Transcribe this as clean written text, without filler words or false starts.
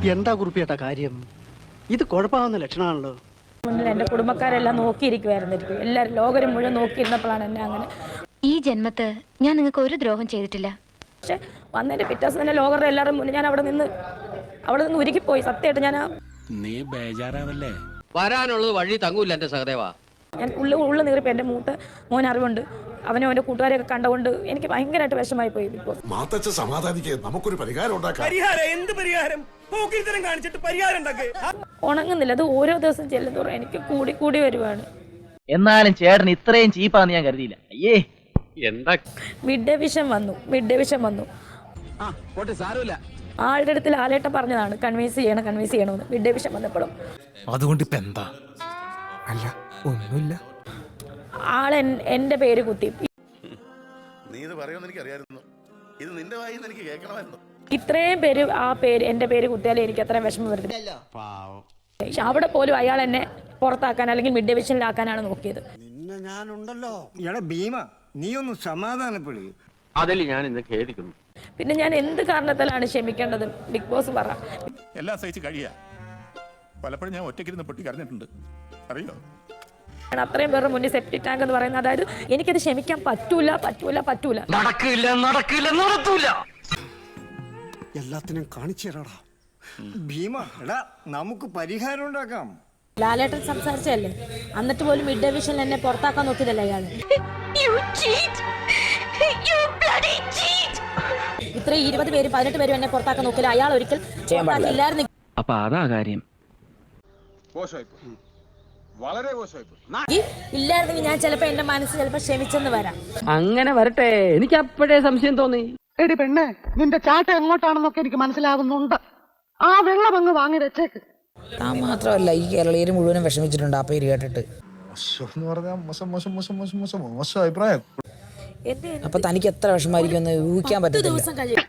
എന്താ കുറിപ്പിയേട്ട കാര്യം? ഇത് കുഴപ്പമാവുന്ന ലക്ഷണമാണല്ലോ. എന്റെ കുടുംബക്കാരെല്ലാം നോക്കിയിരിക്കുവായിരുന്നു. എല്ലാവരും ലോകരും മുഴുവൻ നോക്കിയിരുന്നപ്പോഴാണ് എന്നെ അങ്ങനെ. ഈ ജന്മത്ത് ഞാൻ നിങ്ങൾക്ക് ഒരു ദ്രോഹം ചെയ്തിട്ടില്ല. പക്ഷെ വന്നതിന്റെ പിറ്റേസ് തന്നെ ലോകരുടെ എല്ലാവരും മുന്നേ ഞാൻ അവിടെ നിന്ന് ഉരുകിപ്പോയി. സത്യമായിട്ട് നീ ബേജാറാവല്ലേ? വരാനുള്ളത് വഴി തങ്ങൂല്ല എന്റെ സഹദേവ. ഞാൻ ഉള്ളു നീറിപ്പോ. എന്റെ മൂത്ത മോൻ അറിവുണ്ട്. അവനും അവന്റെ കൂട്ടുകാരെയൊക്കെ കണ്ടുകൊണ്ട് എനിക്ക് ഭയങ്കരമായിട്ട് വിഷമായി പോയി. നമുക്കൊരു പരിഹാരം ഉണ്ടാക്കാം. ഉണങ്ങുന്നില്ല. അത് ഓരോ ദിവസം ചെല്ലുന്നതോറും എനിക്ക് കൂടി വരുവാണ്. എന്നാലും ചേട്ടൻ ഇത്രയും ചീപ്പാന്ന് ഞാൻ കരുതിയില്ല. അയ്യേ, എന്താ മിഡ് ഡേ വിഷൻ വന്നു. ആളുടെ അടുത്ത് ലാലേട്ടൻ പറഞ്ഞതാണ് കൺവിൻസ് ചെയ്യണമെന്ന്. മിഡ് ഡേ വിഷൻ വന്നപ്പോഴും അതുകൊണ്ട് ഇപ്പൊ എന്താ? അല്ല, ഒന്നുമില്ല. ആളെ എന്റെ പേര് കുത്തി. നീ ഇത് പറയുമെന്ന് എനിക്ക് അറിയാമായിരുന്നു. ഇത് നിന്റെ വായിന്ന് എനിക്ക് കേൾക്കണമായിരുന്നു. ഇത്രയും പേര് എന്റെ പേര് കുത്തിയാലേ എനിക്ക് അത്രയും വിഷമം വരുന്നില്ല. പക്ഷെ അവിടെ പോലും അയാൾ എന്നെ പുറത്താക്കാൻ അല്ലെങ്കിൽ മിഡ് ഡേ വിഷനിലാക്കാനാണ് നോക്കിയത്. നിന്നെ ഞാനുണ്ടല്ലോ. എടാ ഭീമ, നീ ഒന്ന് സമാധാനപ്പെടുക. അതിൽ ഞാൻ ഇന്ന് ഖേദിക്കുന്നു. പിന്നെ ഞാൻ എന്ത് കാരണത്തിലാണ് ക്ഷമിക്കേണ്ടത്? ബിഗ് ബോസ് പറ. എല്ലാം സഹിച്ച് കഴിയാ. പലപ്പോഴും ഞാൻ ഒറ്റയ്ക്കിരുന്ന് പൊട്ടി കരഞ്ഞിട്ടുണ്ട്, അറിയോ? അത്രയും പേരുടെ മുന്നിൽ സെപ്റ്റിക് ടാങ്ക് എന്ന് പറയുന്നത്, അതായത് എനിക്കത് ക്ഷമിക്കാൻ പറ്റൂല. നടക്കില്ല. എല്ലാത്തിനും കാണിച്ചു തരാടാ ഭീമ. എടാ, നമുക്ക് പരിഹാരം ഉണ്ടാക്കാം. ലാലേട്ടൻ സംസാരിച്ചല്ലേ, എന്നിട്ട് പോലും മിഡ് ഡേ വിഷനിൽ എന്നെ പുറത്താക്കാൻ നോക്കിയതല്ലേ അയാൾ. ഇത്ര 20 പേര് 18 പേരും എന്നെ പുറത്താക്കാൻ നോക്കില്ല. അയാൾ ഒരിക്കൽ ഇല്ലായിരുന്നു. അപ്പൊ അതാ കാര്യം. ഇല്ലായിരുന്നെങ്കിൽ ഞാൻ ചിലപ്പോ എന്റെ മനസ്സ് ചിലപ്പോ ക്ഷമിച്ചെന്ന് വരാം. അങ്ങനെ വരട്ടെ. എനിക്ക് അപ്പോഴേ സംശയം തോന്നി. എടി പെണ്ണെ, നിന്റെ ചാട്ട എങ്ങോട്ടാണെന്നൊക്കെ എനിക്ക് മനസ്സിലാകുന്നുണ്ട്. ആ വെള്ളം അങ്ങ് വാങ്ങി വെച്ചേക്ക്. താൻ മാത്രമല്ല, ഈ കേരളീയർ മുഴുവനും വിഷമിച്ചിട്ടുണ്ട് ആ പേര് കേട്ടിട്ട്. അഭിപ്രായം. അപ്പൊ തനിക്ക് എത്ര വിഷമായിരിക്കും എന്ന് ഊഹിക്കാൻ പറ്റും. ദിവസം കഴിയും.